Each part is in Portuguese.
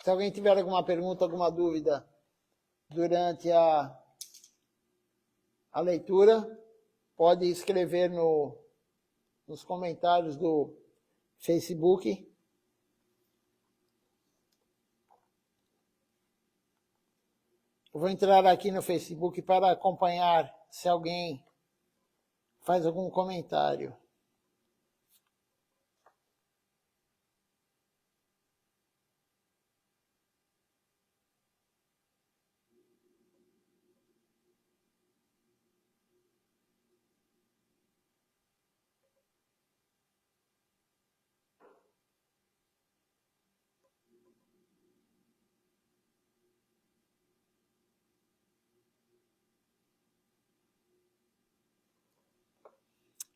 Se alguém tiver alguma pergunta, alguma dúvida durante a leitura, pode escrever nos comentários do Facebook. Eu vou entrar aqui no Facebook para acompanhar se alguém faz algum comentário.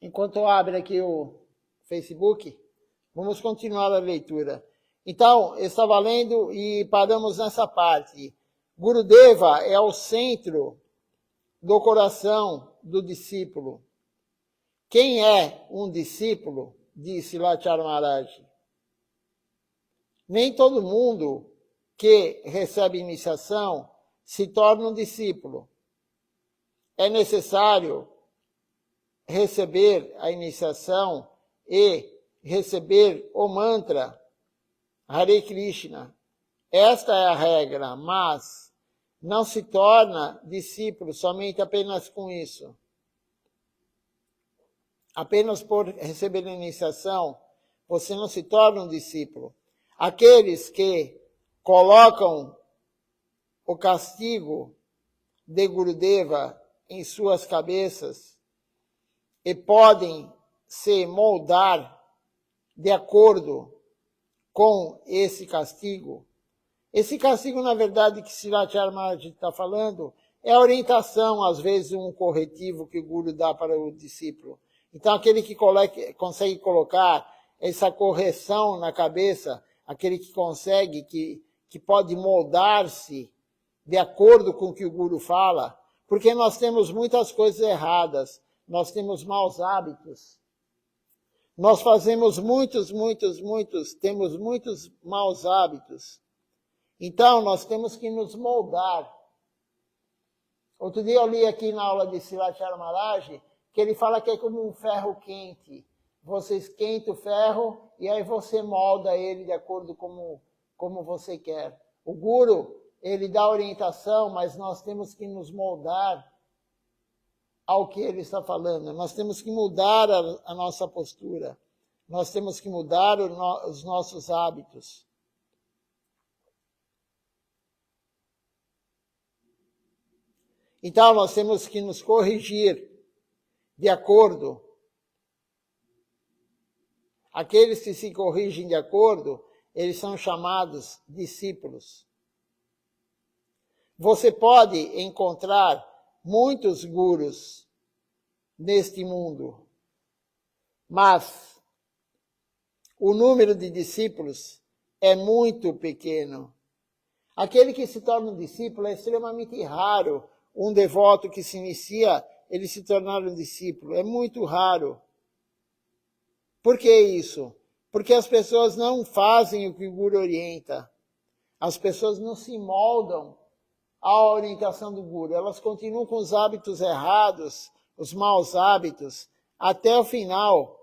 Enquanto abre aqui o Facebook, vamos continuar a leitura. Então, eu estava lendo e paramos nessa parte. Gurudeva é o centro do coração do discípulo. Quem é um discípulo? Disse Lachar Maharaj. Nem todo mundo que recebe iniciação se torna um discípulo. É necessário receber a iniciação e receber o mantra Hare Krishna. Esta é a regra, mas não se torna discípulo somente apenas com isso. Apenas por receber a iniciação, você não se torna um discípulo. Aqueles que colocam o castigo de Gurudeva em suas cabeças e podem se moldar de acordo com esse castigo. Esse castigo, na verdade, que Srilachar Maharaj está falando, é a orientação, às vezes, um corretivo que o Guru dá para o discípulo. Então, aquele que consegue colocar essa correção na cabeça, aquele que consegue, que pode moldar-se de acordo com o que o Guru fala, porque nós temos muitas coisas erradas, nós temos maus hábitos. Nós fazemos temos muitos maus hábitos. Então, nós temos que nos moldar. Outro dia eu li aqui na aula de Srilachar Maharaj, que ele fala que é como um ferro quente. Você esquenta o ferro e aí você molda ele de acordo como você quer. O Guru, ele dá orientação, mas nós temos que nos moldar ao que ele está falando. Nós temos que mudar a nossa postura. Nós temos que mudar os nossos hábitos. Então, nós temos que nos corrigir de acordo. Aqueles que se corrigem de acordo, eles são chamados discípulos. Você pode encontrar muitos gurus neste mundo, mas o número de discípulos é muito pequeno. Aquele que se torna um discípulo é extremamente raro. Um devoto que se inicia, ele se tornar um discípulo. É muito raro. Por que isso? Porque as pessoas não fazem o que o Guru orienta. As pessoas não se moldam à orientação do Guru. Elas continuam com os hábitos errados, os maus hábitos, até o final.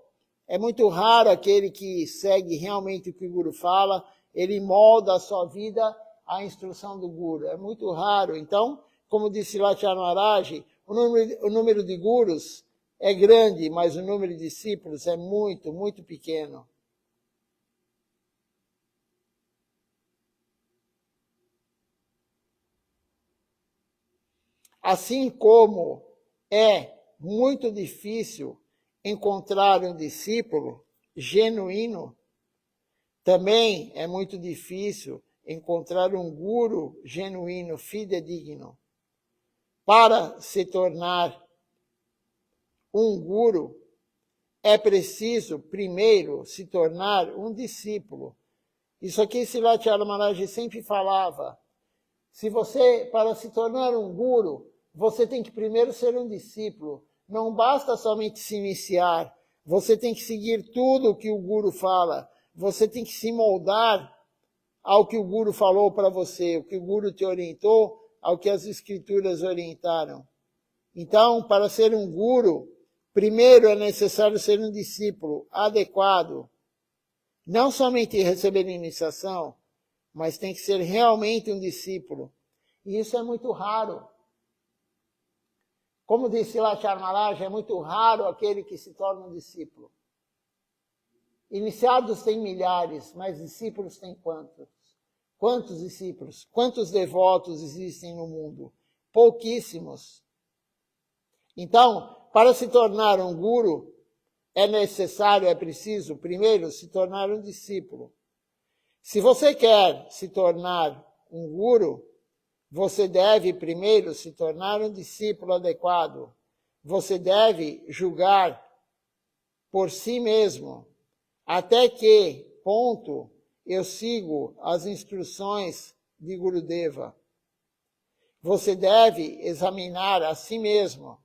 É muito raro aquele que segue realmente o que o Guru fala, ele molda a sua vida à instrução do Guru. É muito raro. Então, como disse Lachar Maharaj, o número de gurus é grande, mas o número de discípulos é muito pequeno. Assim como é muito difícil encontrar um discípulo genuíno, também é muito difícil encontrar um guru genuíno, fidedigno. Para se tornar um guru, é preciso primeiro se tornar um discípulo. Isso aqui Srilachar Maharaj sempre falava. Se você, para se tornar um guru, você tem que primeiro ser um discípulo. Não basta somente se iniciar. Você tem que seguir tudo o que o Guru fala. Você tem que se moldar ao que o Guru falou para você, o que o Guru te orientou, ao que as escrituras orientaram. Então, para ser um Guru, primeiro é necessário ser um discípulo adequado. Não somente receber iniciação, mas tem que ser realmente um discípulo. E isso é muito raro. Como disse Lachar Maharaj, é muito raro aquele que se torna um discípulo. Iniciados tem milhares, mas discípulos tem quantos? Quantos discípulos? Quantos devotos existem no mundo? Pouquíssimos. Então, para se tornar um guru, é necessário, é preciso, primeiro, se tornar um discípulo. Se você quer se tornar um guru, você deve primeiro se tornar um discípulo adequado. Você deve julgar por si mesmo até que ponto eu sigo as instruções de Gurudeva. Você deve examinar a si mesmo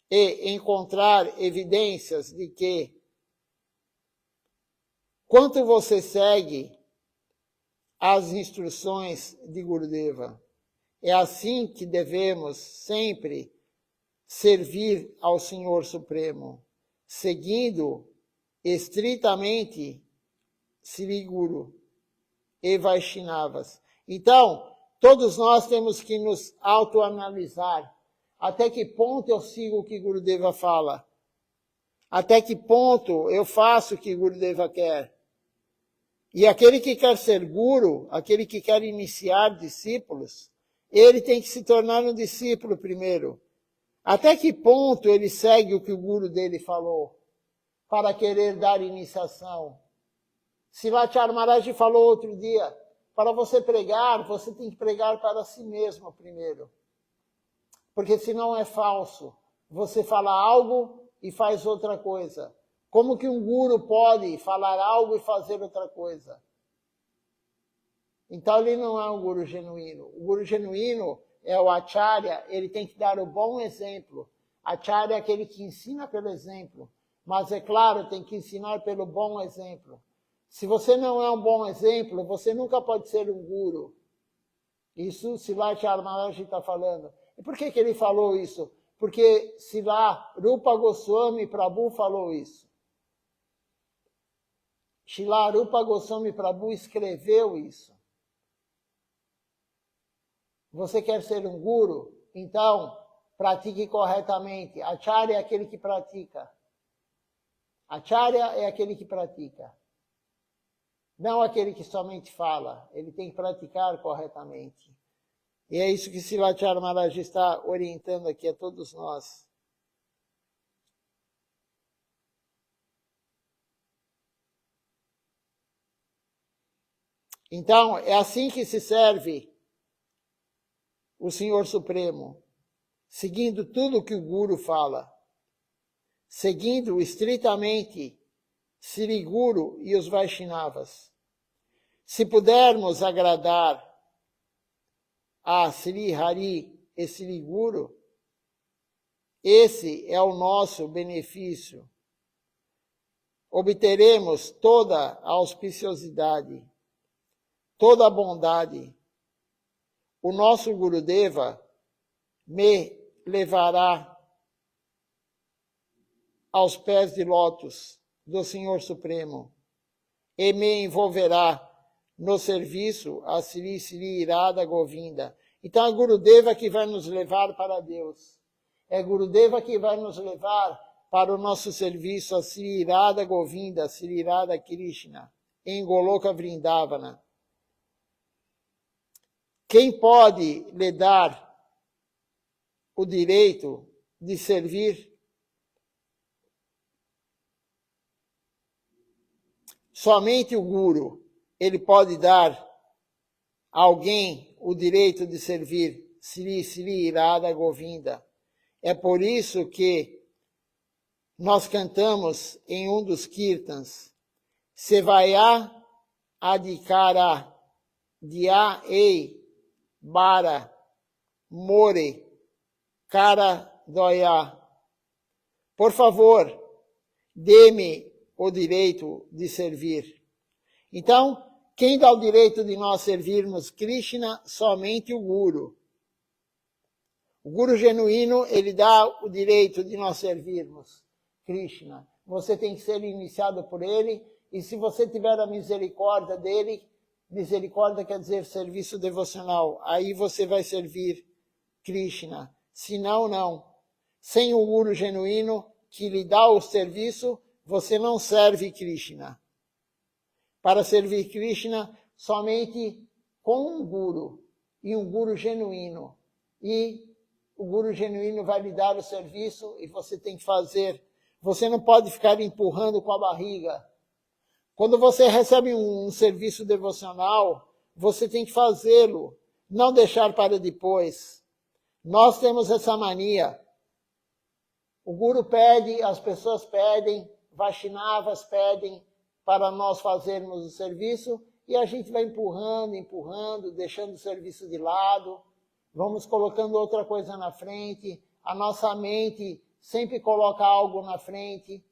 e encontrar evidências de que quanto você segue as instruções de Gurudeva. É assim que devemos sempre servir ao Senhor Supremo, seguindo estritamente Sri Guru e Vaishnavas. Então, todos nós temos que nos autoanalisar. Até que ponto eu sigo o que Gurudeva fala? Até que ponto eu faço o que Gurudeva quer? E aquele que quer ser guru, aquele que quer iniciar discípulos, ele tem que se tornar um discípulo primeiro. Até que ponto ele segue o que o guru dele falou para querer dar iniciação? Srivacharya Maharaj falou outro dia, para você pregar, você tem que pregar para si mesmo primeiro. Porque senão é falso. Você fala algo e faz outra coisa. Como que um guru pode falar algo e fazer outra coisa? Então ele não é um guru genuíno. O guru genuíno é o acharya, ele tem que dar o bom exemplo. Acharya é aquele que ensina pelo exemplo. Mas é claro, tem que ensinar pelo bom exemplo. Se você não é um bom exemplo, você nunca pode ser um guru. Isso Srivacharya Maharaj está falando. E por que ele falou isso? Porque Srila Rupa Goswami Prabhu falou isso. Srila Rupa Goswami Prabhu escreveu isso. Você quer ser um guru? Então, pratique corretamente. Acharya é aquele que pratica. Acharya é aquele que pratica. Não aquele que somente fala. Ele tem que praticar corretamente. E é isso que Srivacharya Maharaj está orientando aqui a todos nós. Então, é assim que se serve o Senhor Supremo, seguindo tudo o que o Guru fala, seguindo estritamente Sri Guru e os Vaishnavas. Se pudermos agradar a Sri Hari e Sri Guru, esse é o nosso benefício. Obteremos toda a auspiciosidade, toda a bondade. O nosso Gurudeva me levará aos pés de lótus do Senhor Supremo e me envolverá no serviço a Sri Sri Irada Govinda. Então é Gurudeva que vai nos levar para Deus. É Gurudeva que vai nos levar para o nosso serviço a Sri Irada Govinda, Sri Irada Krishna, em Goloka Vrindavana. Quem pode lhe dar o direito de servir? Somente o Guru. Ele pode dar a alguém o direito de servir Sri Sri Irada Govinda. É por isso que nós cantamos em um dos kirtans, Sevaya Adhikara Dia Ei Bara More Cara Doya. Por favor, dê-me o direito de servir. Então, Quem dá o direito de nós servirmos Krishna? Somente o Guru. O Guru genuíno, ele dá o direito de nós servirmos Krishna. Você tem que ser iniciado por ele, e se você tiver a misericórdia dele, misericórdia quer dizer serviço devocional, aí você vai servir Krishna. Se não, não. Sem o Guru genuíno que lhe dá o serviço, você não serve Krishna. Para servir Krishna, somente com um Guru, e um Guru genuíno. E o Guru genuíno vai lhe dar o serviço e você tem que fazer. Você não pode ficar empurrando com a barriga. Quando você recebe um serviço devocional, você tem que fazê-lo, não deixar para depois. Nós temos essa mania. O Guru pede, as pessoas pedem, Vaishnavas pedem para nós fazermos o serviço e a gente vai empurrando, deixando o serviço de lado, vamos colocando outra coisa na frente, a nossa mente sempre coloca algo na frente.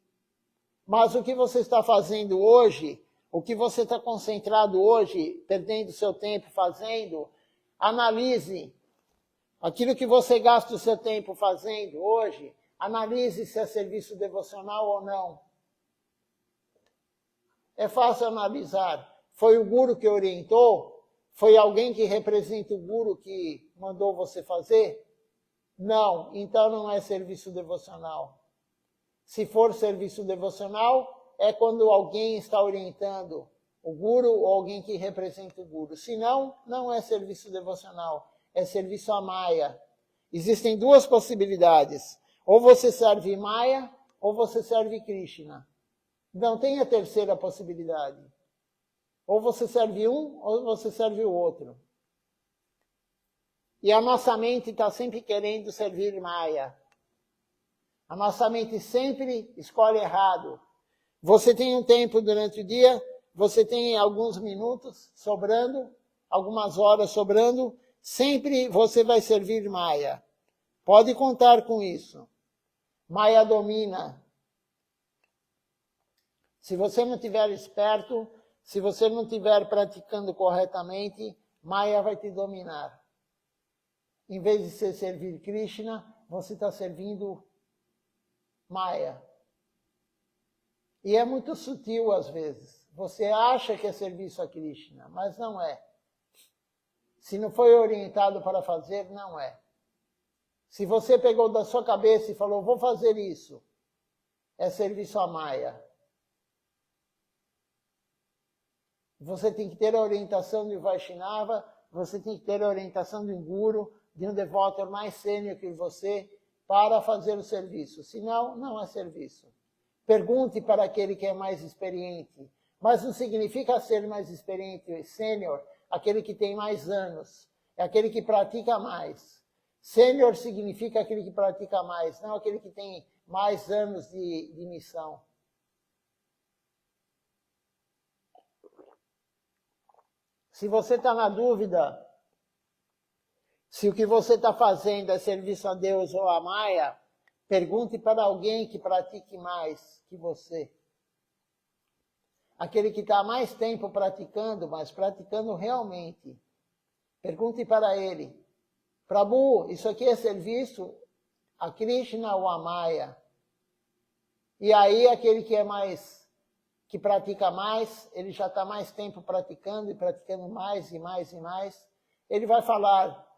Mas o que você está fazendo hoje, o que você está concentrado hoje, perdendo seu tempo fazendo, analise aquilo que você gasta o seu tempo fazendo hoje, analise se é serviço devocional ou não. É fácil analisar. Foi o Guru que orientou? Foi alguém que representa o Guru que mandou você fazer? Não, então não é serviço devocional. Se for serviço devocional, é quando alguém está orientando o Guru ou alguém que representa o Guru. Se não, não é serviço devocional, é serviço a Maya. Existem duas possibilidades. Ou você serve Maya, ou você serve Krishna. Não tem a terceira possibilidade. Ou você serve um, ou você serve o outro. E a nossa mente está sempre querendo servir Maya. A nossa mente sempre escolhe errado. Você tem um tempo durante o dia, você tem alguns minutos sobrando, algumas horas sobrando, sempre você vai servir Maya. Pode contar com isso. Maya domina. Se você não estiver esperto, se você não estiver praticando corretamente, Maya vai te dominar. Em vez de você servir Krishna, você está servindo Maya. E é muito sutil às vezes. Você acha que é serviço a Krishna, mas não é. Se não foi orientado para fazer, não é. Se você pegou da sua cabeça e falou, vou fazer isso, é serviço a Maya. Você tem que ter a orientação de Vaishnava, você tem que ter a orientação de um Guru, de um devoto mais sênior que você, para fazer o serviço. Senão, não é serviço. Pergunte para aquele que é mais experiente. Mas não significa ser mais experiente e sênior, aquele que tem mais anos. É aquele que pratica mais. Sênior significa aquele que pratica mais, não aquele que tem mais anos de missão. Se você está na dúvida se o que você está fazendo é serviço a Deus ou a Maya, pergunte para alguém que pratique mais que você. Aquele que está mais tempo praticando, mas praticando realmente. Pergunte para ele, Prabhu, isso aqui é serviço a Krishna ou a Maya? E aí aquele que é mais, que pratica mais, ele já está mais tempo praticando e praticando mais e mais e mais, ele vai falar,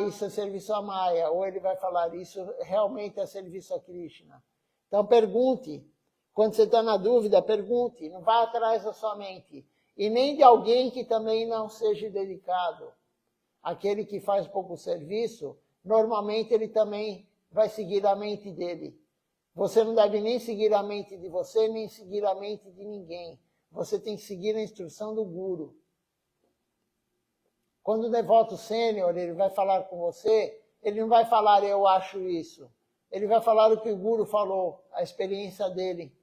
isso é serviço a Maya, ou ele vai falar, isso realmente é serviço a Krishna. Então pergunte, quando você está na dúvida, pergunte, não vá atrás da sua mente. E nem de alguém que também não seja dedicado. Aquele que faz pouco serviço, normalmente ele também vai seguir a mente dele. Você não deve nem seguir a mente de você, nem seguir a mente de ninguém. Você tem que seguir a instrução do Guru. Quando o devoto sênior ele vai falar com você, ele não vai falar eu acho isso. Ele vai falar o que o Guru falou, a experiência dele.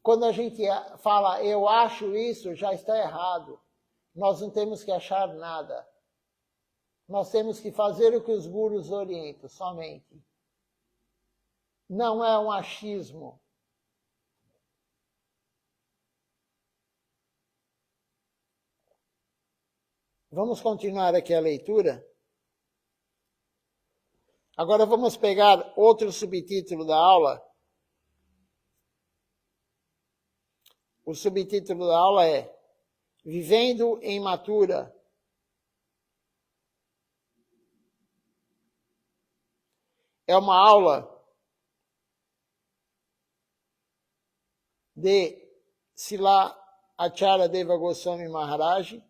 Quando a gente fala eu acho isso, já está errado. Nós não temos que achar nada. Nós temos que fazer o que os gurus orientam, somente. Não é um achismo. Vamos continuar aqui a leitura. Agora vamos pegar outro subtítulo da aula. O subtítulo da aula é Vivendo em Mathura. É uma aula de Srila Acharyadeva Goswami Maharaj.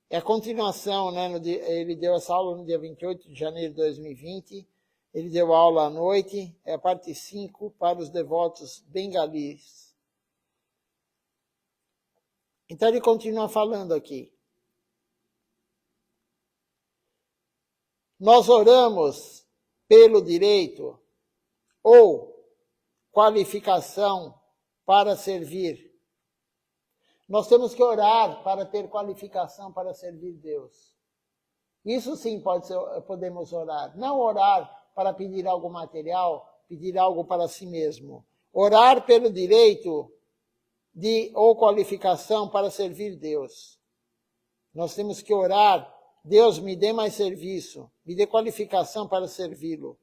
É a continuação, né? Ele deu essa aula no dia 28 de janeiro de 2020. Ele deu a aula à noite, é a parte 5 para os devotos bengalis. Então ele continua falando aqui. Nós oramos pelo direito ou qualificação para servir. Nós temos que orar para ter qualificação para servir Deus. Isso sim podemos orar. Não orar para pedir algo material, pedir algo para si mesmo. Orar pelo direito ou qualificação para servir Deus. Nós temos que orar, Deus me dê mais serviço, me dê qualificação para servi-lo.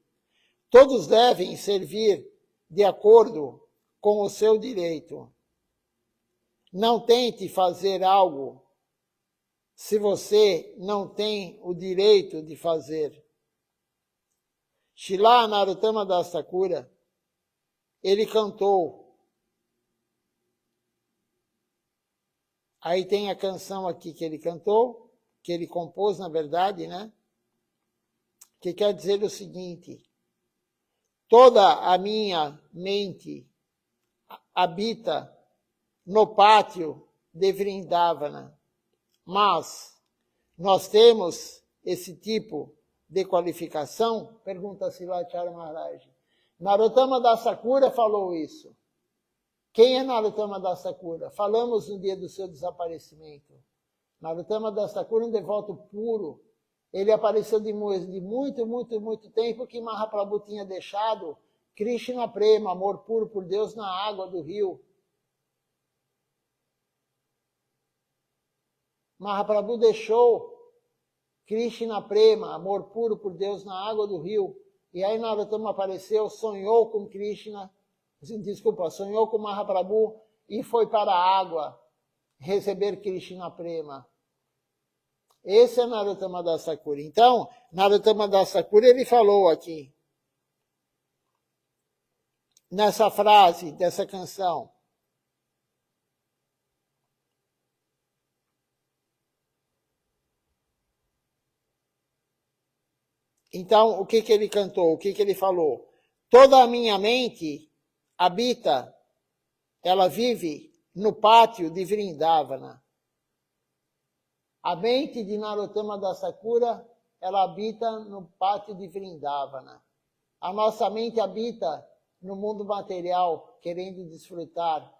Todos devem servir de acordo com o seu direito. Não tente fazer algo se você não tem o direito de fazer. Srila Narottama Das Thakura, ele cantou. Aí tem a canção aqui que ele cantou, que ele compôs, na verdade, né? Que quer dizer o seguinte: toda a minha mente habita no pátio de Vrindavana, mas nós temos esse tipo de qualificação? Pergunta Srila Acharya Maharaj. Narottama Das Thakura falou isso. Quem é Narottama Das Thakura? Falamos no dia do seu desaparecimento. Narottama Das Thakura é um devoto puro. Ele apareceu de muito tempo que Mahaprabhu tinha deixado Krishna Prema, amor puro por Deus, na água do rio. Mahaprabhu deixou Krishna Prema, amor puro por Deus, na água do rio. E aí Narottama apareceu, sonhou com Mahaprabhu e foi para a água receber Krishna Prema. Esse é Narottama Das Thakura. Então, Narottama Das Thakura, ele falou aqui, nessa frase dessa canção, então, o que ele cantou? O que ele falou? Toda a minha mente habita, ela vive no pátio de Vrindavana. A mente de Narottama Das Thakura, ela habita no pátio de Vrindavana. A nossa mente habita no mundo material, querendo desfrutar,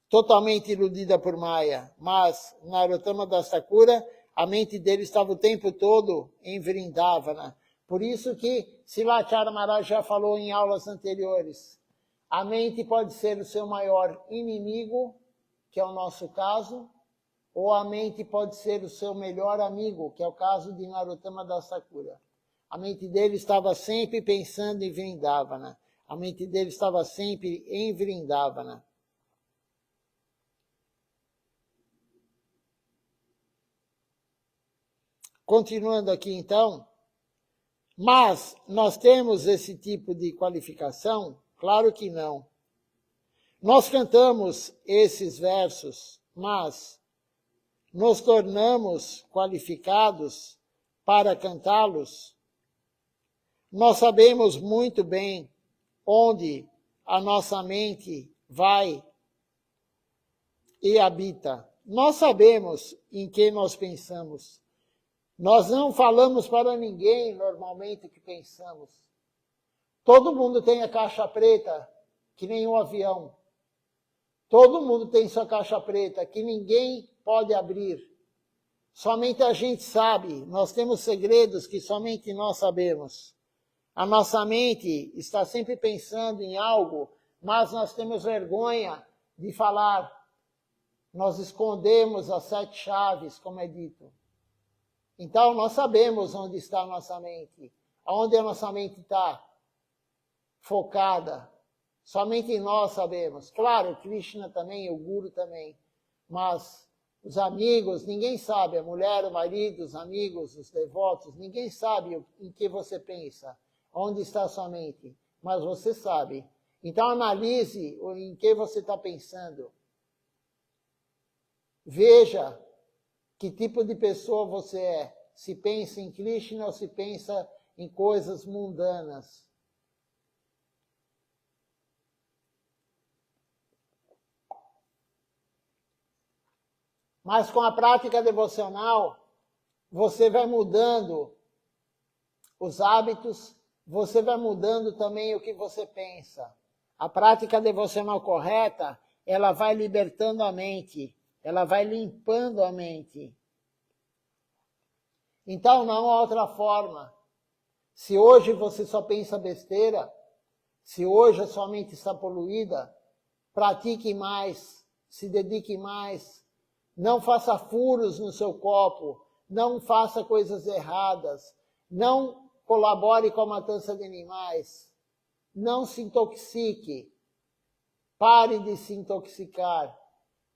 totalmente iludida por Maya. Mas Narottama Das Thakura, a mente dele estava o tempo todo em Vrindavana. Por isso que Srila Acharya Maharaj já falou em aulas anteriores. A mente pode ser o seu maior inimigo, que é o nosso caso, ou a mente pode ser o seu melhor amigo, que é o caso de Narottama Das Thakura. A mente dele estava sempre pensando em Vrindavana. A mente dele estava sempre em Vrindavana. Continuando aqui então, mas nós temos esse tipo de qualificação? Claro que não. Nós cantamos esses versos, mas nos tornamos qualificados para cantá-los? Nós sabemos muito bem onde a nossa mente vai e habita. Nós sabemos em que nós pensamos. Nós não falamos para ninguém normalmente o que pensamos. Todo mundo tem a caixa preta, que nem um avião. Todo mundo tem sua caixa preta, que ninguém pode abrir. Somente a gente sabe. Nós temos segredos que somente nós sabemos. A nossa mente está sempre pensando em algo, mas nós temos vergonha de falar. Nós escondemos as 7 chaves, como é dito. Então, nós sabemos onde está a nossa mente. Onde a nossa mente está focada. Somente nós sabemos. Claro, Krishna também, o Guru também. Mas os amigos, ninguém sabe. A mulher, o marido, os amigos, os devotos, ninguém sabe em que você pensa. Onde está a sua mente. Mas você sabe. Então, analise em que você está pensando. Veja que tipo de pessoa você é. Se pensa em Krishna ou se pensa em coisas mundanas. Mas com a prática devocional, você vai mudando os hábitos, você vai mudando também o que você pensa. A prática devocional correta, ela vai libertando a mente, ela vai limpando a mente. Então, não há outra forma. Se hoje você só pensa besteira, se hoje a sua mente está poluída, pratique mais, se dedique mais. Não faça furos no seu copo, não faça coisas erradas, não colabore com a matança de animais, não se intoxique, pare de se intoxicar,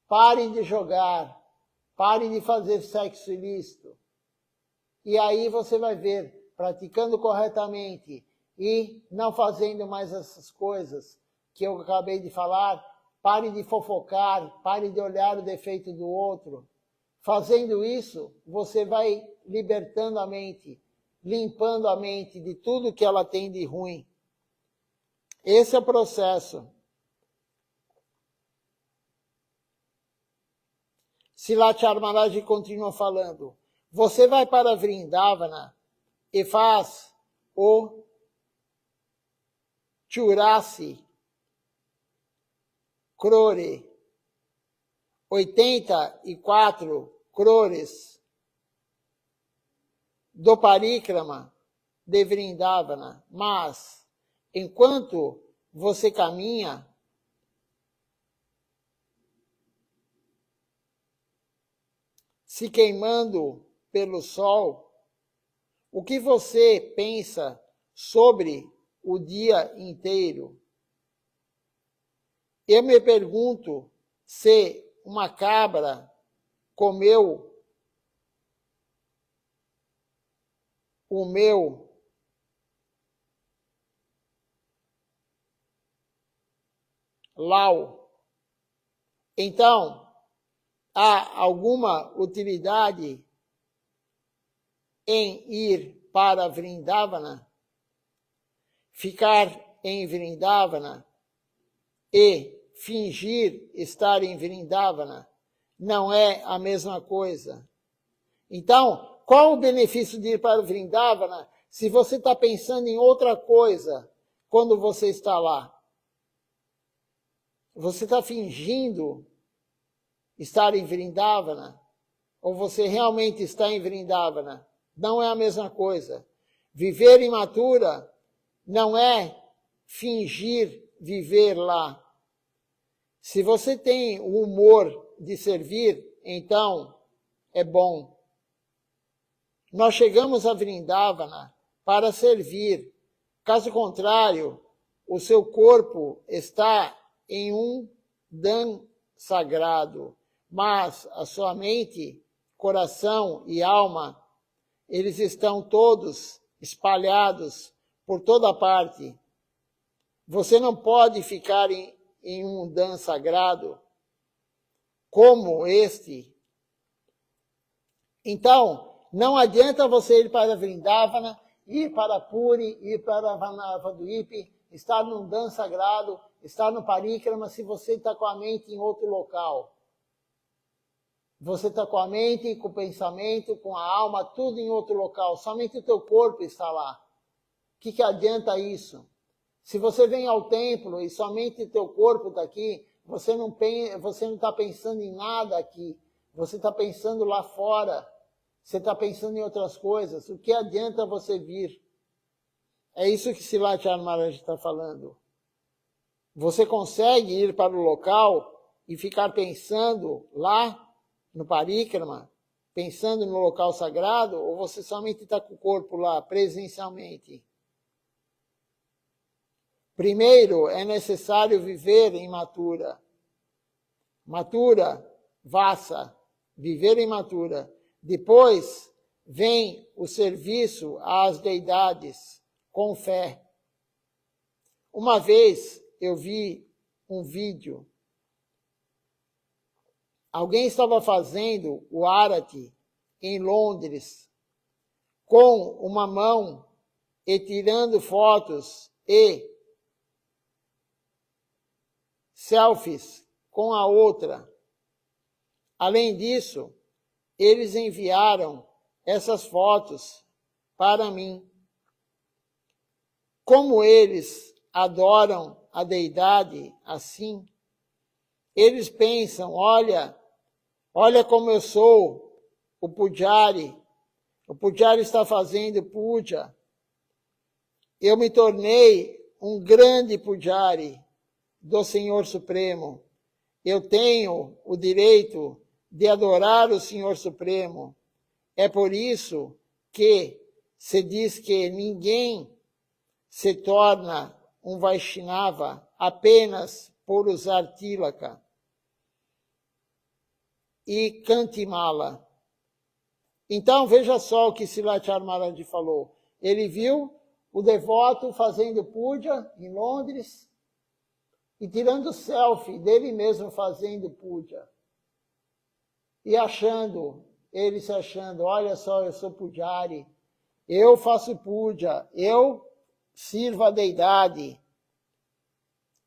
pare de jogar, pare de fazer sexo ilícito. E aí você vai ver, praticando corretamente e não fazendo mais essas coisas que eu acabei de falar, pare de fofocar, pare de olhar o defeito do outro. Fazendo isso, você vai libertando a mente, limpando a mente de tudo que ela tem de ruim. Esse é o processo. Silachar Maharaj continua falando. Você vai para Vrindavana e faz o Churasi Crore, 84 crores do Parikrama de Vrindavana. Mas, enquanto você caminha, se queimando pelo sol, o que você pensa sobre o dia inteiro? Eu me pergunto se uma cabra comeu o meu lau. Então, há alguma utilidade em ir para Vrindavana, ficar em Vrindavana e fingir estar em Vrindavana? Não é a mesma coisa. Então, qual o benefício de ir para Vrindavana se você está pensando em outra coisa quando você está lá? Você está fingindo estar em Vrindavana? Ou você realmente está em Vrindavana? Não é a mesma coisa. Viver em Mathura não é fingir viver lá. Se você tem o humor de servir, então é bom. Nós chegamos a Vrindavana para servir. Caso contrário, o seu corpo está em um dan sagrado, mas a sua mente, coração e alma, eles estão todos espalhados por toda parte. Você não pode ficar em um dan sagrado como este. Então, não adianta você ir para Vrindavana, ir para Puri, ir para Vanavaduipi, estar num dan sagrado, estar no Parikrama, se você está com a mente em outro local. Você está com a mente, com o pensamento, com a alma, tudo em outro local. Somente o teu corpo está lá. O que adianta isso? Se você vem ao templo e somente o teu corpo está aqui, você não está pensando em nada aqui. Você está pensando lá fora. Você está pensando em outras coisas. O que adianta você vir? É isso que Silachar Maharaj está falando. Você consegue ir para o local e ficar pensando lá no parikrama, pensando no local sagrado, ou você somente está com o corpo lá, presencialmente? Primeiro, é necessário viver em Mathura. Mathura, Vassa, viver em Mathura. Depois vem o serviço às deidades, com fé. Uma vez eu vi um vídeo. Alguém estava fazendo o Arati em Londres, com uma mão e tirando fotos e selfies com a outra. Além disso, eles enviaram essas fotos para mim. Como eles adoram a deidade assim, eles pensam, olha como eu sou o pujari está fazendo puja. Eu me tornei um grande pujari do Senhor Supremo. Eu tenho o direito de adorar o Senhor Supremo. É por isso que se diz que ninguém se torna um Vaishnava apenas por usar tilaka e cantimala. Então, veja só o que Silachar Maharaj falou. Ele viu o devoto fazendo puja em Londres e tirando selfie dele mesmo fazendo puja. E ele se achando, olha só, eu sou pujari, eu faço puja, eu sirvo a deidade.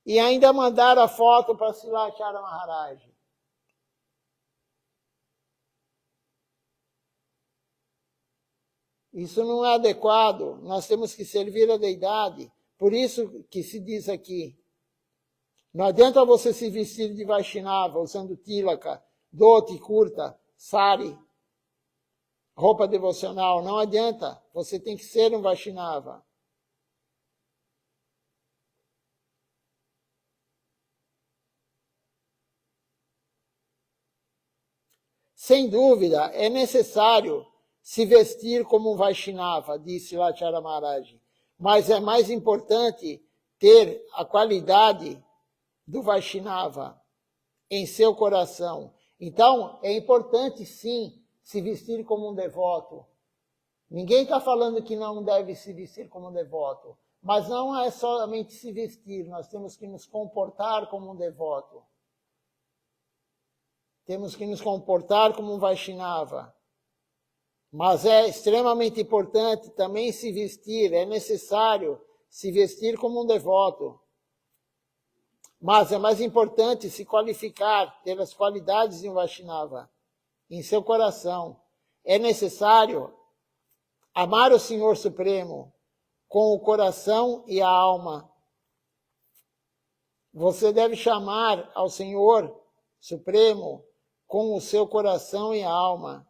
E ainda mandaram a foto para Silachar Maharaj. Isso não é adequado, nós temos que servir a deidade. Por isso que se diz aqui, não adianta você se vestir de Vaishnava, usando tilaka, dhoti, kurta, sari, roupa devocional, não adianta, você tem que ser um Vaishnava. Sem dúvida, é necessário se vestir como um Vaishnava, disse Silachar Maharaj. Mas é mais importante ter a qualidade do Vaishnava em seu coração. Então, é importante sim se vestir como um devoto. Ninguém está falando que não deve se vestir como um devoto. Mas não é somente se vestir, nós temos que nos comportar como um devoto. Temos que nos comportar como um Vaishnava. Mas é extremamente importante também se vestir, é necessário se vestir como um devoto. Mas é mais importante se qualificar pelas qualidades de um Vaishnava em seu coração. É necessário amar o Senhor Supremo com o coração e a alma. Você deve chamar ao Senhor Supremo com o seu coração e a alma.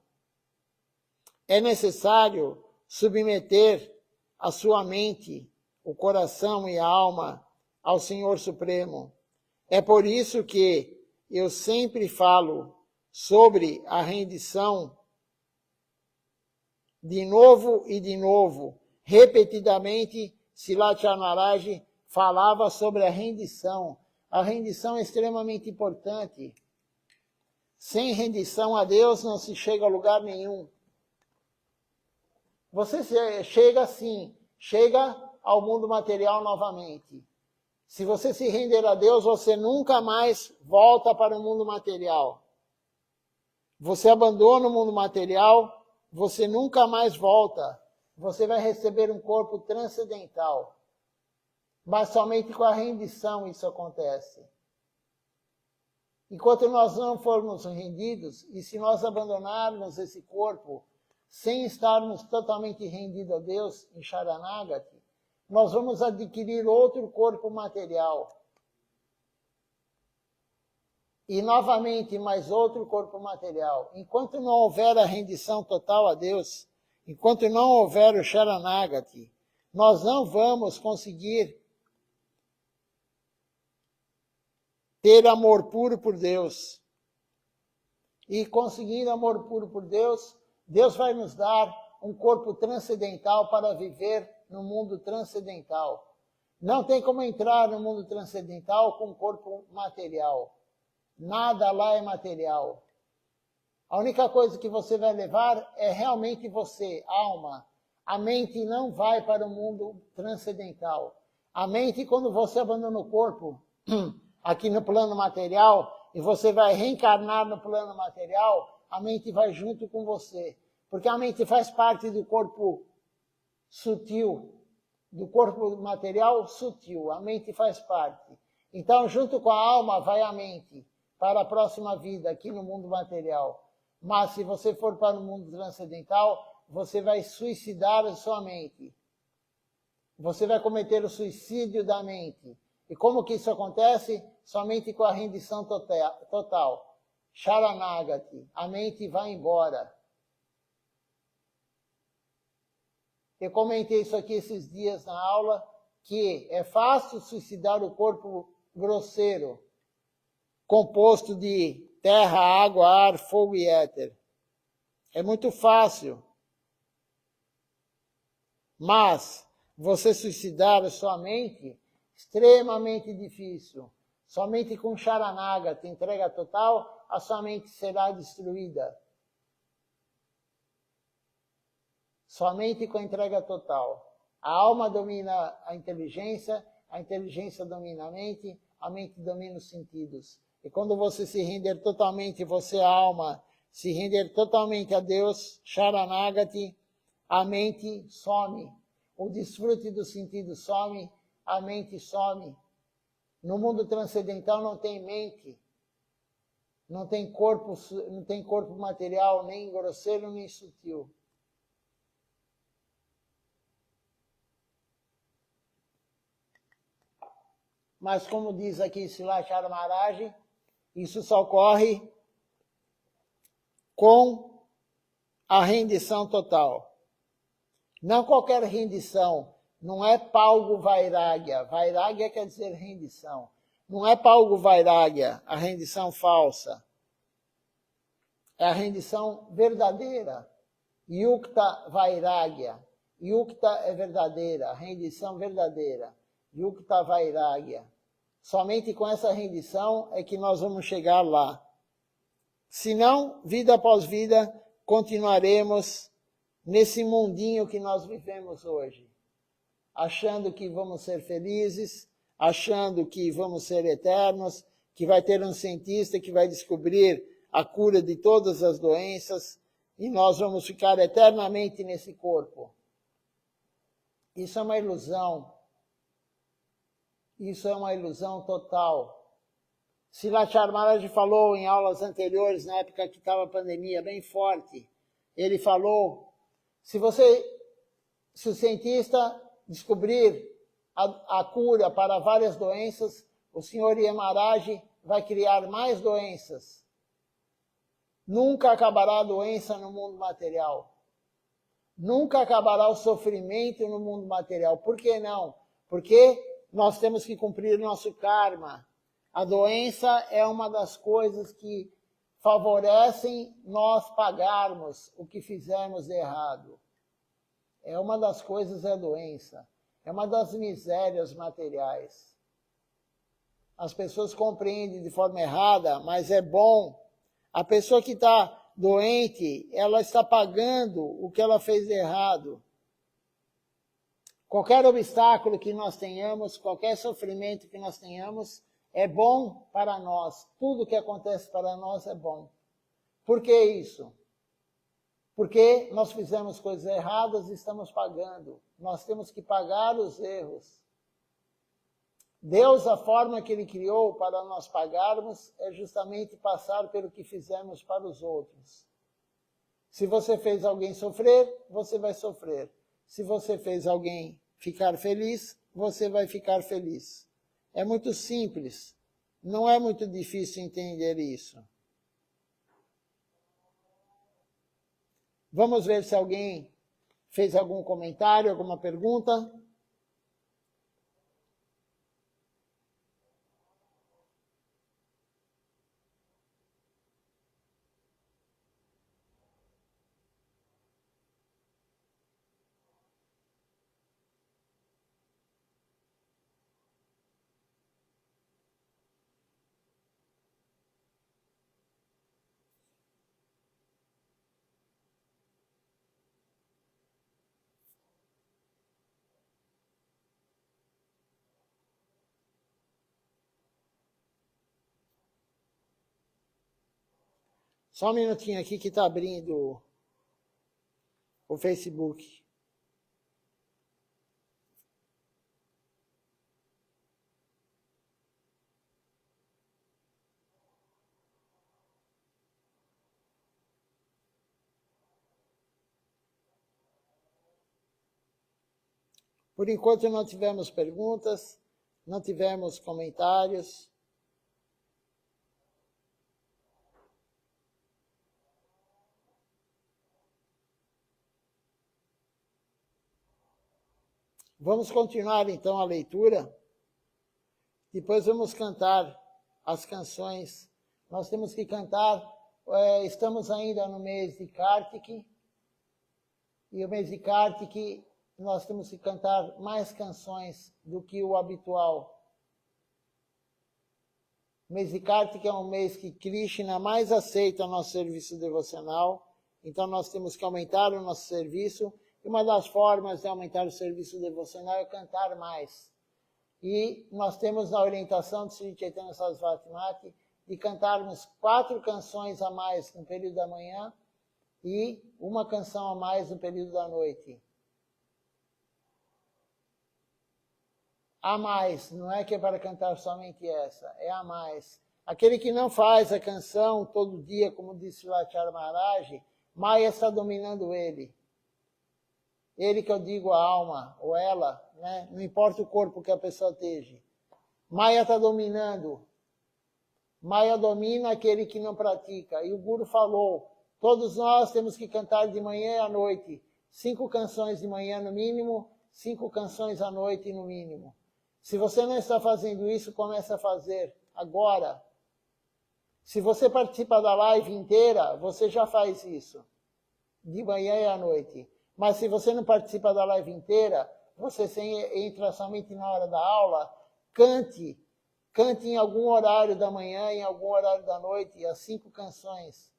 É necessário submeter a sua mente, o coração e a alma ao Senhor Supremo. É por isso que eu sempre falo sobre a rendição de novo e de novo. Repetidamente, Silachar Maharaj falava sobre a rendição. A rendição é extremamente importante. Sem rendição a Deus não se chega a lugar nenhum. Você chega assim, chega ao mundo material novamente. Se você se render a Deus, você nunca mais volta para o mundo material. Você abandona o mundo material, você nunca mais volta. Você vai receber um corpo transcendental. Mas somente com a rendição isso acontece. Enquanto nós não formos rendidos, e se nós abandonarmos esse corpo, sem estarmos totalmente rendidos a Deus em Sharanagati, nós vamos adquirir outro corpo material. E novamente mais outro corpo material. Enquanto não houver a rendição total a Deus, enquanto não houver o Sharanagati, nós não vamos conseguir ter amor puro por Deus. E conseguindo amor puro por Deus, Deus vai nos dar um corpo transcendental para viver no mundo transcendental. Não tem como entrar no mundo transcendental com um corpo material. Nada lá é material. A única coisa que você vai levar é realmente você, alma. A mente não vai para o mundo transcendental. A mente, quando você abandona o corpo, aqui no plano material, e você vai reencarnar no plano material, a mente vai junto com você. Porque a mente faz parte do corpo sutil, do corpo material sutil. A mente faz parte. Então, junto com a alma, vai a mente para a próxima vida, aqui no mundo material. Mas se você for para o mundo transcendental, você vai suicidar a sua mente. Você vai cometer o suicídio da mente. E como que isso acontece? Somente com a rendição total. Sharanagati. A mente vai embora. Eu comentei isso aqui esses dias na aula, que é fácil suicidar o corpo grosseiro, composto de terra, água, ar, fogo e éter. É muito fácil. Mas você suicidar a sua mente, extremamente difícil. Somente com Sharanagati, entrega total, a sua mente será destruída. Somente com a entrega total. A alma domina a inteligência domina a mente domina os sentidos. E quando você se render totalmente, você, a alma, se render totalmente a Deus, Sharanagati, a mente some. O desfrute do sentido some, a mente some. No mundo transcendental não tem mente. Não tem corpo material, nem grosseiro, nem sutil. Mas como diz aqui Silachara Maharaj, isso só ocorre com a rendição total. Não qualquer rendição, não é Palgo Vairagya. Vairagya quer dizer rendição. Não é Palgo Vairagya, a rendição falsa. É a rendição verdadeira. Yukta Vairagya. Yukta é verdadeira, a rendição verdadeira. Yukta Vairagya. Somente com essa rendição é que nós vamos chegar lá. Senão, vida após vida, continuaremos nesse mundinho que nós vivemos hoje. Achando que vamos ser felizes, achando que vamos ser eternos, que vai ter um cientista que vai descobrir a cura de todas as doenças e nós vamos ficar eternamente nesse corpo. Isso é uma ilusão. Isso é uma ilusão total. Silachara Maharaj falou em aulas anteriores, na época que estava a pandemia bem forte, ele falou, se o cientista descobrir a cura para várias doenças, o senhor Yamaraj vai criar mais doenças. Nunca acabará a doença no mundo material. Nunca acabará o sofrimento no mundo material. Por que não? Porque nós temos que cumprir nosso karma. A doença é uma das coisas que favorecem nós pagarmos o que fizemos de errado. É uma das coisas é a doença. É uma das misérias materiais. As pessoas compreendem de forma errada, mas é bom. A pessoa que está doente, ela está pagando o que ela fez de errado. Qualquer obstáculo que nós tenhamos, qualquer sofrimento que nós tenhamos, é bom para nós. Tudo que acontece para nós é bom. Por que isso? Porque nós fizemos coisas erradas e estamos pagando. Nós temos que pagar os erros. Deus, a forma que Ele criou para nós pagarmos é justamente passar pelo que fizemos para os outros. Se você fez alguém sofrer, você vai sofrer. Se você fez alguém ficar feliz, você vai ficar feliz. É muito simples. Não é muito difícil entender isso. Vamos ver se alguém fez algum comentário, alguma pergunta. Só um minutinho aqui que está abrindo o Facebook. Por enquanto não tivemos perguntas, não tivemos comentários. Vamos continuar então a leitura. Depois vamos cantar as canções. Nós temos que cantar, estamos ainda no mês de Kartik, e o mês de Kartik nós temos que cantar mais canções do que o habitual. O mês de Kartik é um mês que Krishna mais aceita o nosso serviço devocional, então nós temos que aumentar o nosso serviço, e uma das formas de aumentar o serviço devocional é cantar mais. E nós temos na orientação do Sri Chaitanya Sarasvati Mati de cantarmos 4 canções a mais no período da manhã e uma canção a mais no período da noite. A mais, não é que é para cantar somente essa, é a mais. Aquele que não faz a canção todo dia, como disse Lachar Maharaj, Maya está dominando ele. Ele que eu digo a alma, ou ela, né? Não importa o corpo que a pessoa esteja. Maya está dominando. Maya domina aquele que não pratica. E o Guru falou, todos nós temos que cantar de manhã e à noite. 5 canções de manhã no mínimo, 5 canções à noite no mínimo. Se você não está fazendo isso, comece a fazer agora. Se você participa da live inteira, você já faz isso, de manhã e à noite. Mas se você não participa da live inteira, você entra somente na hora da aula, cante em algum horário da manhã, em algum horário da noite, as 5 canções.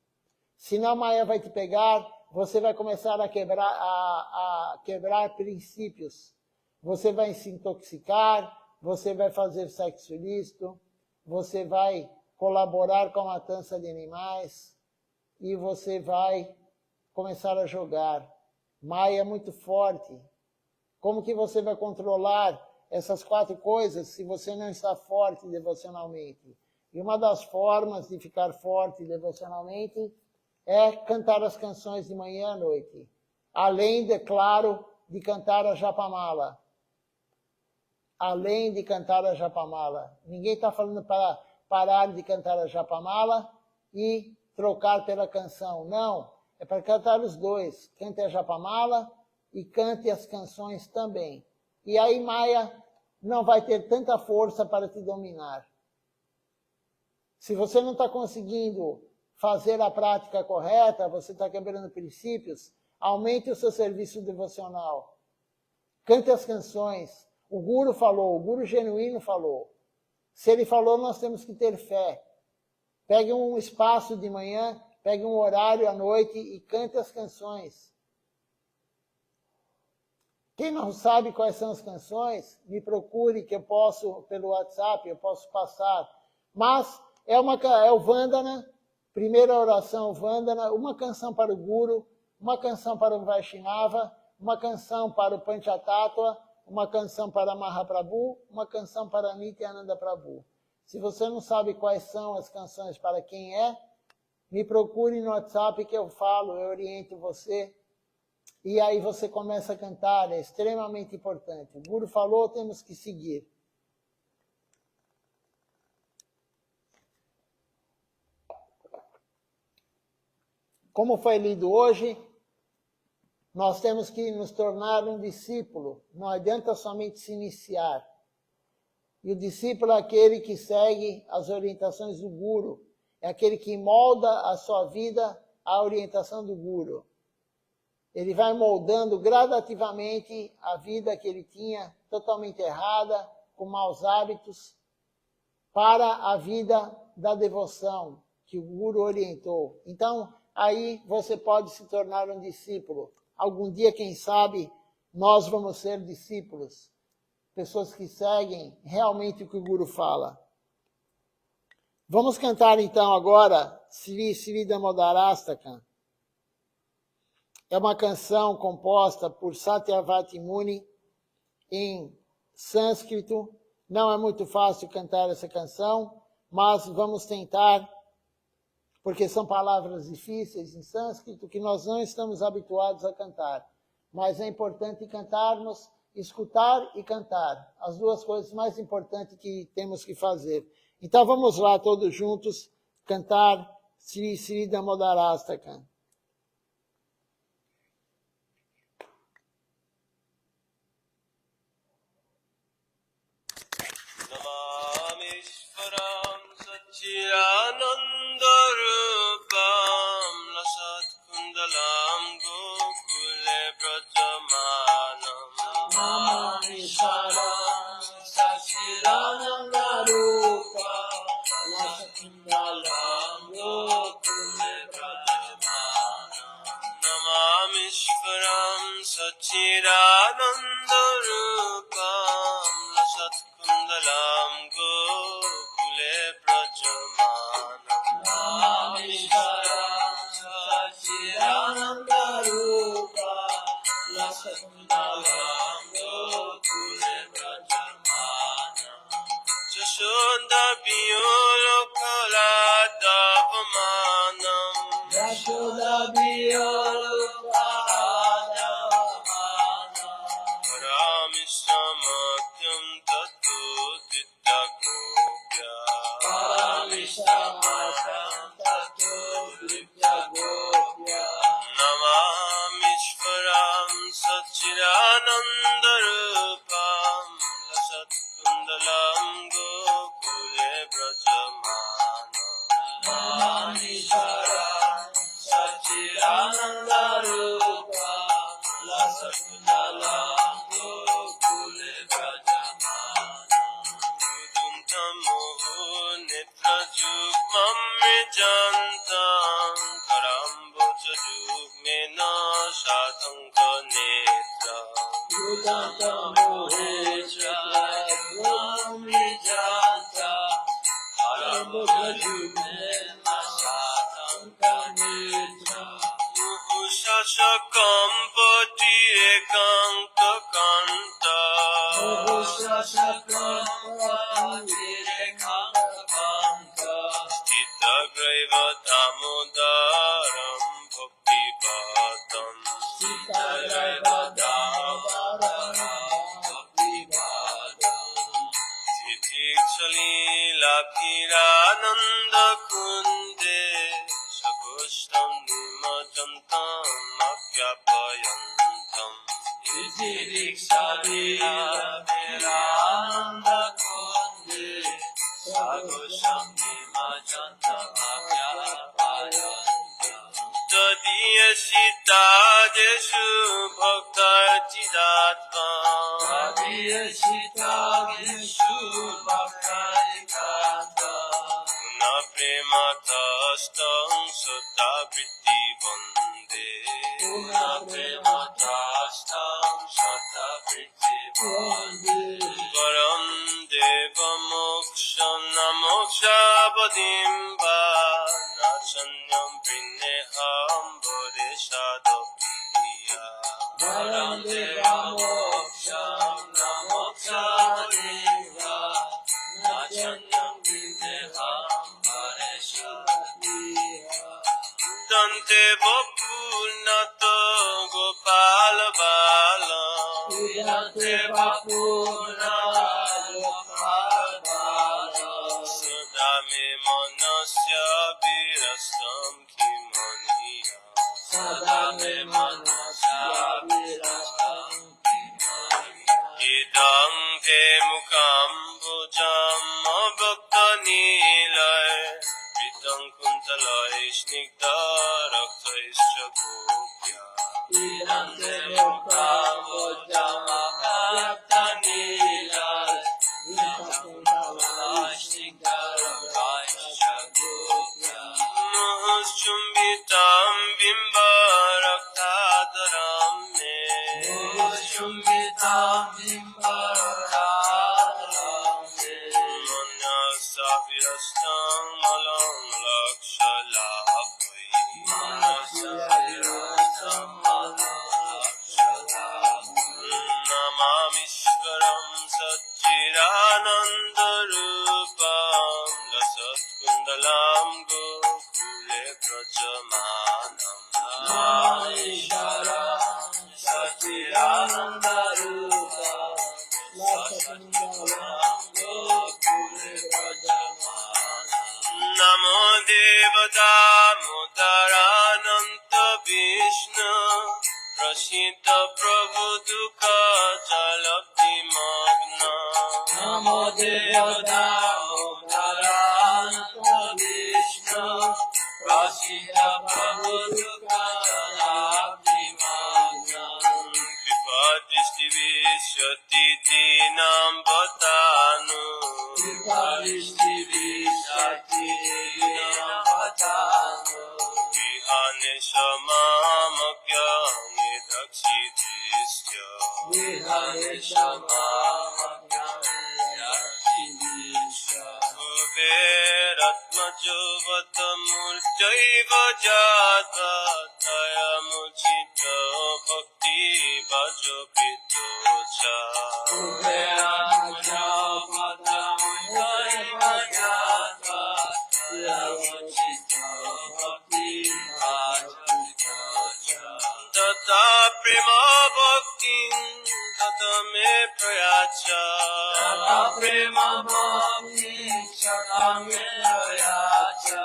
Senão amanhã vai te pegar, você vai começar a quebrar princípios. Você vai se intoxicar, você vai fazer sexo ilícito, você vai colaborar com a matança de animais e você vai começar a jogar. Maya é muito forte. Como que você vai controlar essas 4 coisas se você não está forte devocionalmente? E uma das formas de ficar forte devocionalmente é cantar as canções de manhã e à noite. Além, de claro, de cantar a Japamala. Além de cantar a Japamala. Ninguém está falando para parar de cantar a Japamala e trocar pela canção. Não, é para cantar os dois. Cante a Japamala e cante as canções também. E aí Maya não vai ter tanta força para te dominar. Se você não está conseguindo fazer a prática correta, você está quebrando princípios, aumente o seu serviço devocional. Cante as canções. O Guru falou, o Guru genuíno falou. Se ele falou, nós temos que ter fé. Pegue um espaço de manhã, pegue um horário à noite e cante as canções. Quem não sabe quais são as canções, me procure que eu posso, pelo WhatsApp, eu posso passar. Mas é o Vandana, primeira oração Vandana, uma canção para o Guru, uma canção para o Vaishnava, uma canção para o Panchatattva, uma canção para Mahaprabhu, uma canção para Nityananda Prabhu. Se você não sabe quais são as canções para quem é, me procure no WhatsApp que eu falo, eu oriento você. E aí você começa a cantar, é extremamente importante. O Guru falou, temos que seguir. Como foi lido hoje, nós temos que nos tornar um discípulo. Não adianta somente se iniciar. E o discípulo é aquele que segue as orientações do Guru. É aquele que molda a sua vida à orientação do Guru. Ele vai moldando gradativamente a vida que ele tinha totalmente errada, com maus hábitos, para a vida da devoção que o Guru orientou. Então, aí você pode se tornar um discípulo. Algum dia, quem sabe, nós vamos ser discípulos. Pessoas que seguem realmente o que o Guru fala. Vamos cantar então agora Sri Sri Damodarastaka. É uma canção composta por Satyavati Muni em sânscrito. Não é muito fácil cantar essa canção, mas vamos tentar, porque são palavras difíceis em sânscrito que nós não estamos habituados a cantar. Mas é importante cantarmos, escutar e cantar. As duas coisas mais importantes que temos que fazer. Então vamos lá todos juntos cantar Sri Sri Damodarastaka. Namamishvaram Satchidanandarupam Lasat Kundalam Gokule Brajamanam Namamishvaram Satchidanandarupam Lasat Kundalam Gokule Brajamanam Namamishvaram Satchidanandarupam Lasat Kundalam Gokule Brajamanam Namamishvaram Satchidanandarupam Lasat Kundalam Gokule Brajamanam Jashoda Biyolokhaladavamanam Yashoda Paramishramatyam Tatu Dityagopya Namamishvaram Satchidanandarupam Lasat Kundalam Gokule Brajamanam Namamishvaram Satchidanandarupam Lasat Kundalam Gokule Brajamanam Yuduntam Mohu Nitra Jugmam Jantam Karamboja Jugmena Shatanka Netra Yudantam Mohesha Yomijata Arambhajumena Satankanitra Muhushashakam Patirekam Kakanta Mohusashakam Stitagraiva Damodaram Bhaktipatam Titiksalilabhirananda kunde Sagoshtam nimajantam Akyapayantam Titiksalilabhirananda kunde Sagoshtam nimajantam Akyapayantam Tadiyashitajeshu bhaktarjidatva Tadiyashitageshu bhaktarikata Guna prematastam satavriti vande Puna prematastam satavriti vande Param deva moksham namokshapadim va Nachanyam vineham bodhisattva Varam deva moksham namokshadeva Nachanyam vineham vareshatmiha Dante Vapurnato Gopala Bala Udante vapuna gopala Sudame Manasya Virastam Kimaniya Sadame manasya virastam Idam Te Mukam Bhujam Abhakta Nilay Vitam Kuntalay Snigdha Raktaischa Gopya Idante mukam bojama yaptanilal Muhushumbitam Bimbarakadaram Me Manya Savirastam Namamishvaram Satchidanandarupam Lasatkundalam Gokule Prajamanam Namamishvaram Satchidanandarupam Lasatkundalam Gokule Prajamanam Namo Devata Mudarananta Vishnu Prasita Prabhu Dukha Jalabdi Magna Namo Devata Mudarananta Vishnu Prasita Prabhu Dukha Jalabdi Magna Kripa Drishti Vishyati Dinam Bhatanu Kripa Drishti Vishyati Dinam Bhatanu Vihane Shamamagya Nidakshidisya Vihane Shamamagya Nidakshidisya Kuberatmajo Vatamurjaiva Jata Tayamuchita Bhakti Vajo Pitocha Kuberatmajo Vatamurjaiva Jata Tayamuchita Bhakti Vajo Pitocha Tata Prema Bhakti Tata Me Prayacha Tata Prema Bhakti Tata Me Prayacha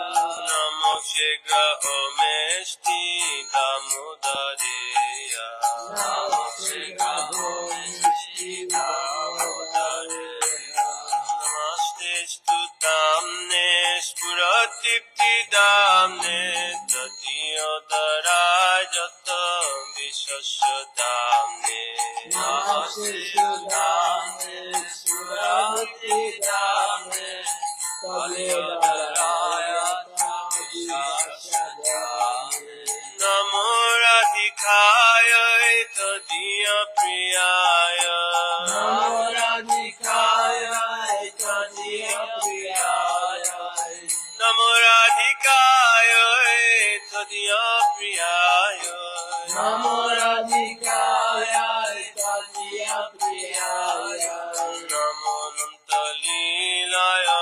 Namo Shigra Homeshti Damodareya Namo Shigra Homeshti Damodareya Namaste Stutamne Spuratipti Damne Tadiyodaraja Vishashodamne Namaste Stutamne Spuratipti Damne Tadiyodaraja Vishashodamne Namo Radhikaya Tadiya Priyaya Namo Radhikaya Tadiya Priyaya Namo Radhikaya Tadiya Priyaya Namo Radhikaya Tadiya Priyaya Namo Nantalilaya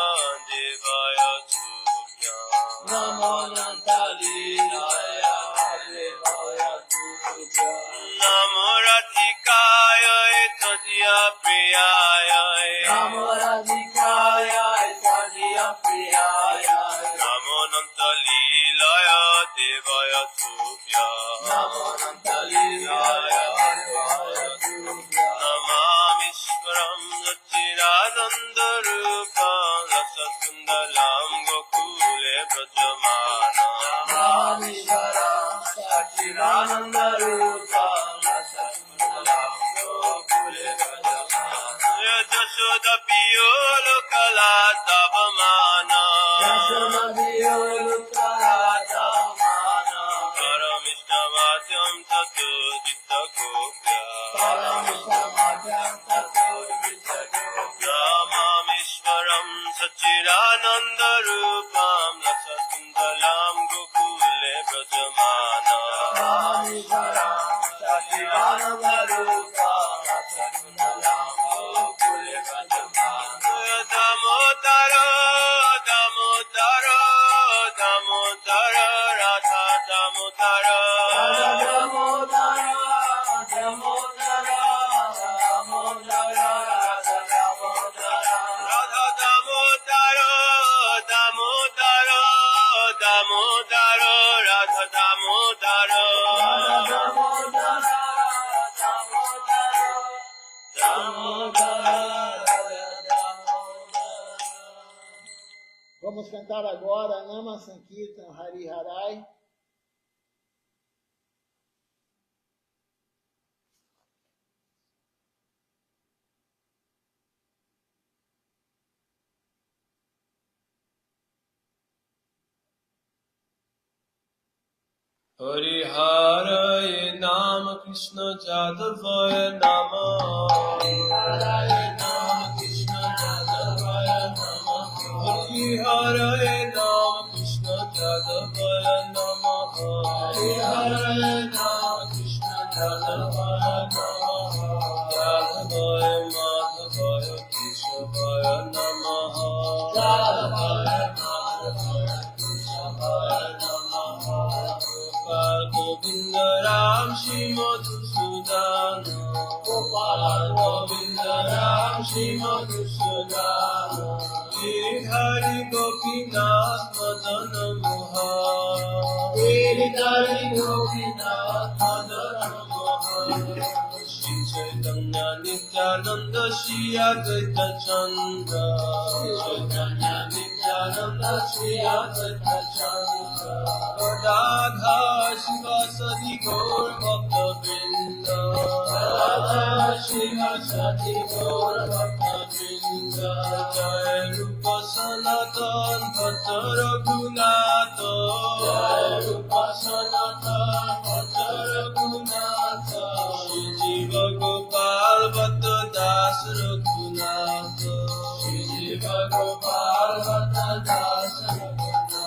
Devaya Tubhyam Namo Nantalilaya Devaya Tubhyam Namo Radhikaya Tadiya Priyaya Namo Radhikaya Tadiya Priyaya Namo Nantalilaya Devaya Tubhyam Namo Nantalilaya Devaya Tubhyam Namamishvaram Satchidanandarupam Lasatkundalam Gokule Prajamanam Namamishvaram Satchidanandarupam Lasatkundalam Gokule Prajamanam Yajashoda Piyo Lokala Tavamana Yajashoda Piyo Lokala Tavamana Paramishnavathyam Tato Jitta Gopya Paramishnavathyam Tato Jitta Gopya Namamishvaram Satchidanandarupam Lasatkundalam Gokule Prajamanam Namamishvaram Satchidanandarupam Lasatkundalam Gokule Prajamanam Damodara Damodara Damodara Radha Damodara Damodara Damodara Damodara Radha Damodara Radha Damodara Damodara Damodara Radha Damodara Damodara Damodara Vamos cantar agora Nama Sankirtan Hari Harai. Hare Nama Krishna Jadavaya Nama Hare Nama Krishna Jadavaya Nama Hare Nama Krishna Jadavaya Nama Hare Nama Krishna Jadavaya Nama Jadavaya Shri Madhusudana, Gopal Govinda Ram Shri Madhusudana, Shri Hari Gopinath Madana Mohan, Shri Hari Gopinath Madana Mohan, Shri Chaitanya Nityananda Shri Advaita Chandra, Shri Chaitanya Nityananda Shri Advaita Chandra, Radha Shiva Sadi Gaur Bhakta Vrinda, Radha Shiva Sadi Gaur Bhakta Vrinda, Jai Rupa Sanatan Bhatta Raghunatha, Jai Rupa Sanatan Bhatta Raghunatha, Shri Jiva Gopal Bhatta Das Raghunatha, Shri Jiva Gopal Bhatta Das Raghunatha,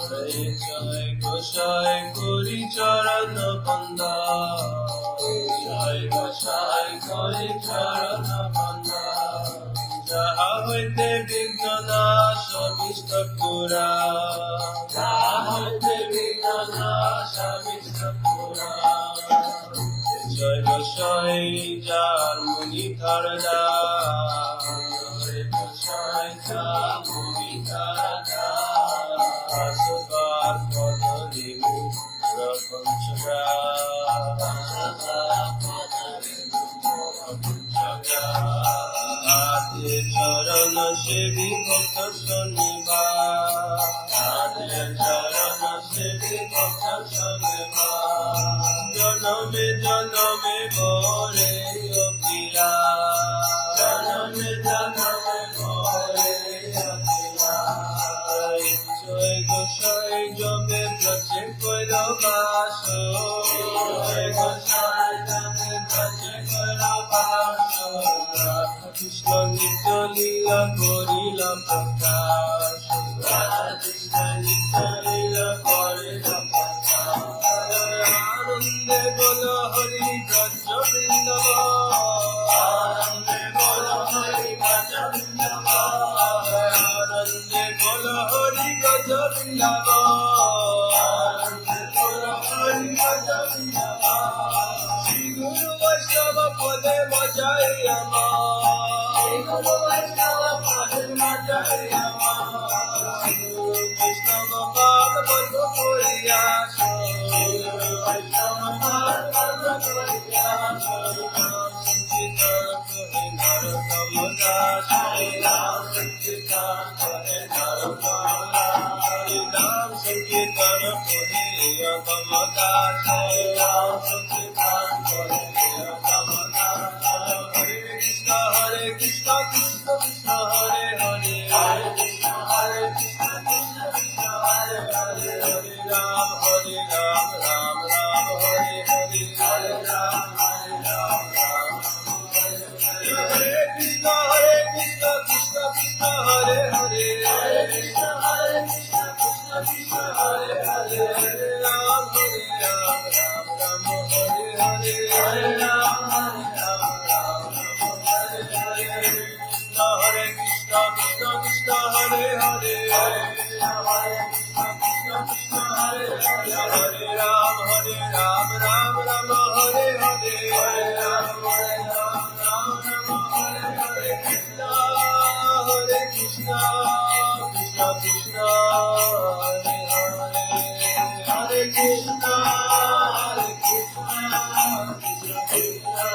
Jai Jai Goshai Gori Charana Banda, Jai Goshai Gori Charana Banda, Jaha Hoite Vignanasha Vishtakura, Jaha Hoite Vignanasha Vishtakura, Jai Goshai Jar Muni Tharada, Jai Goshai Jar Muni Tharada, Asavar Padarimu Rapanchara, Adi Charana Sevi Bhakta Saniva, Adi Charana Sevi Bhakta Saniva, Janame Janame Bore Apila, Janame Janame Bore Apila, Jai Goshai Jabe Prache Koila Vaso, Jai Goshai Jabe Prache Koila Vaso, Radha Krishna Nitya Lila Korila Prakash, Radha Krishna Nitya Lila Korila Prakash, Anande Bola Hari Braja Vrindavan, Anande Bola Hari Braja Vrindavan, Anande Bola Hari Braja Vrindavan, Anande Bola Hari Braja Vrindavan, Shri Guru Vaishnava Pade Majai Ama, Shri Guru Vaishnava Pade Majai Ama, Shri Guru Vaishnava Pade Madhu Puriya, Shri Guru Vaishnava Pade Madhu Puriya, Shri Ram Sankirtan Kare Narottama Das, Shri Ram Sankirtan Kare Narottama Das, Shri Ram Sankirtan Kare Narottama Das, Shri Ram Sankirtan Kare Narottama Das, Hare Krishna Krishna Krishna Hare Hare, Hare Krishna Krishna Krishna Hare Hare, Hare Ram Ram Ram Hare Hare, Hare Ram Ram Hare Hare, Hare Krishna Krishna Krishna Hare Hare, Hare Krishna Krishna Krishna Hare Hare, Hare Ram Ram Hare Hare, Hare Ram Hare Krishna Krishna Krishna Hare Hare, Hare Krishna Krishna Krishna Hare Hare, Hare Ram Ram Hare Hare, Hare Ram Hare Hare, Krishna Hare Krishna Krishna Krishna Hare Hare, Hare Krishna Krishna Krishna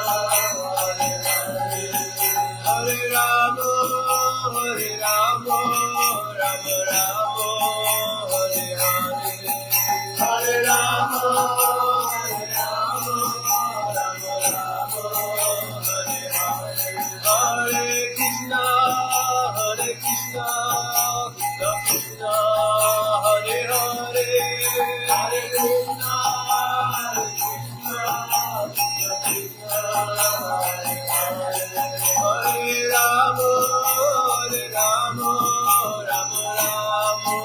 Hare Hare, Hare Rama Rama Rama Hare Hare, Hare Rama Rama Rama Hare Hare, Hare Krishna Krishna Krishna Hare Hare, Hare Krishna Krishna Krishna Hare Hare, Hare Rama Rama Rama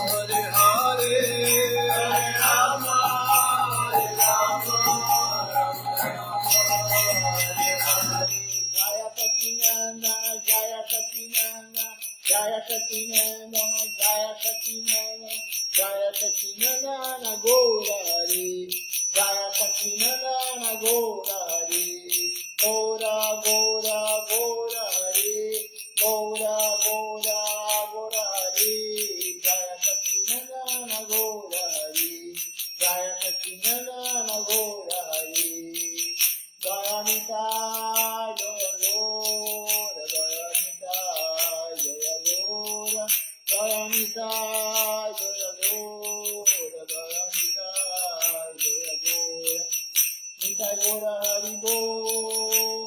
Hare Hare, Hare Rama Rama Jaya Satinanda, Jaya Satinanda, Jaya Satinanda, Jaya Satinanda, Jaya Satinanda, Gaura Hari, Jaya Satinanda. Gora Hari. Jaya Nitai, Jaya Gora, Jaya Nitai, Jaya Gora, Jaya Nitai, Jaya Gora, Jaya Nitai, Jaya Gora. Nitai Gora Hari Bo,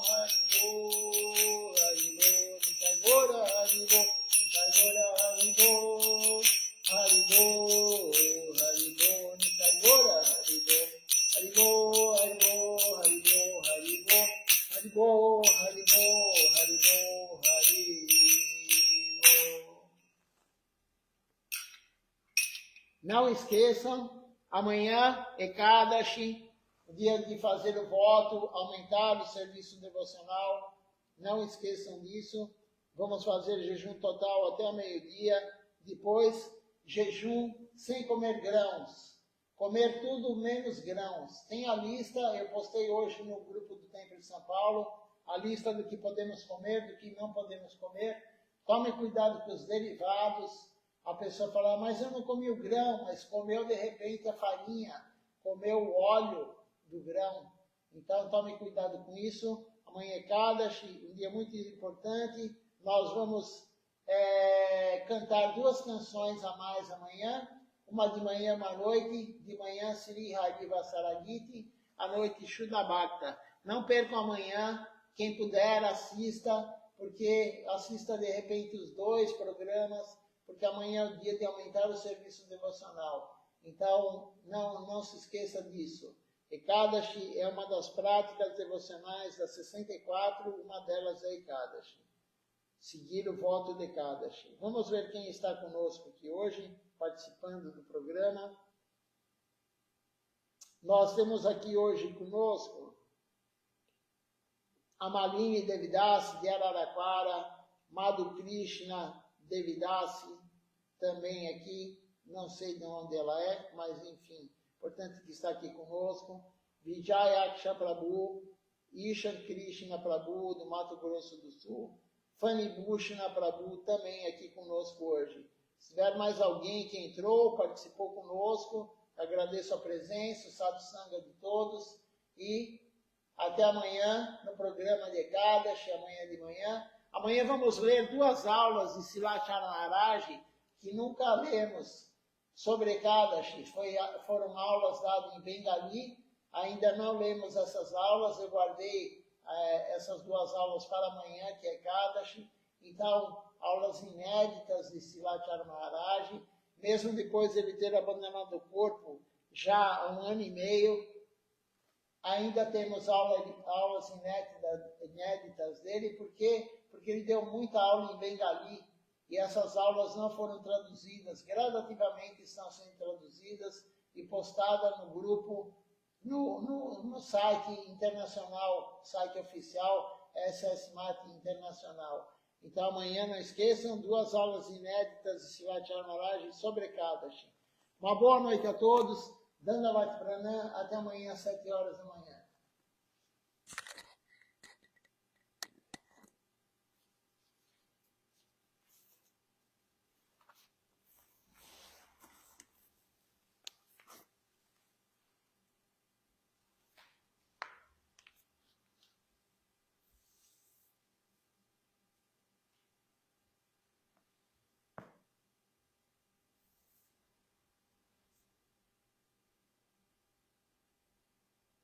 Hari Bo, Hari Bo, Nitai Gora Hari Bo, Nitai Gora Hari Bo, Hari Bo, Hari Bo, Nitai Gora Hari Bo, Hari Bo, Hari Bo, Hari Bo, Hari Bo, Hari Bo, Hari Bo, Hari Bo, Hari Bo. Não esqueçam, amanhã é Ekadashi, o dia de fazer o voto, aumentar o serviço devocional. Não esqueçam disso. Vamos fazer jejum total até o meio-dia. Depois, jejum sem comer grãos. Comer tudo menos grãos. Tem a lista, eu postei hoje no grupo do Templo de São Paulo, a lista do que podemos comer, do que não podemos comer. Tome cuidado com os derivados. A pessoa fala, mas eu não comi o grão, mas comeu de repente a farinha, comeu o óleo do grão. Então tome cuidado com isso. Amanhã é Ekadashi, um dia muito importante. Nós vamos cantar 2 canções a mais amanhã. Uma de manhã e uma noite. De manhã Sri Hari Vasaragiti, à noite Shuddha. Não percam amanhã. Quem puder, assista, porque assista de repente os 2 programas, porque amanhã é o dia de aumentar o serviço devocional. Então não se esqueça disso. Ekadashi é uma das práticas devocionais das 64, uma delas é Ekadashi. Seguir o voto de Ekadashi. Vamos ver quem está conosco aqui hoje, participando do programa. Nós temos aqui hoje conosco a Malini Devidasi de Araraquara, Madhu Krishna Devidasi, também aqui, não sei de onde ela é, mas enfim, importante que está aqui conosco. Vijay Aksha Prabhu, Ishan Krishna Prabhu, do Mato Grosso do Sul. Fanny Bhushana Prabhu, também aqui conosco hoje. Se tiver mais alguém que entrou, participou conosco, agradeço a presença, o satsanga de todos. E até amanhã no programa de Ekadashi, amanhã de manhã. Amanhã vamos ler 2 aulas de Silachara Maharaj, que nunca lemos sobre Ekadashi. Foram aulas dadas em Bengali, ainda não lemos essas aulas, eu guardei essas 2 aulas para amanhã, que é Ekadashi. Então, aulas inéditas de Silachara Maharaj, mesmo depois de ele ter abandonado o corpo já há 1 ano e meio, ainda temos aulas inéditas dele, porque ele deu muita aula em Bengali, e essas aulas não foram traduzidas, gradativamente estão sendo traduzidas e postadas no grupo, no site internacional, site oficial, SSMAT Internacional. Então amanhã, não esqueçam, 2 aulas inéditas de Silachara Maharaj sobre Ekadashi. Uma boa noite a todos, Dandavat Pranam, até amanhã às 7 horas da manhã.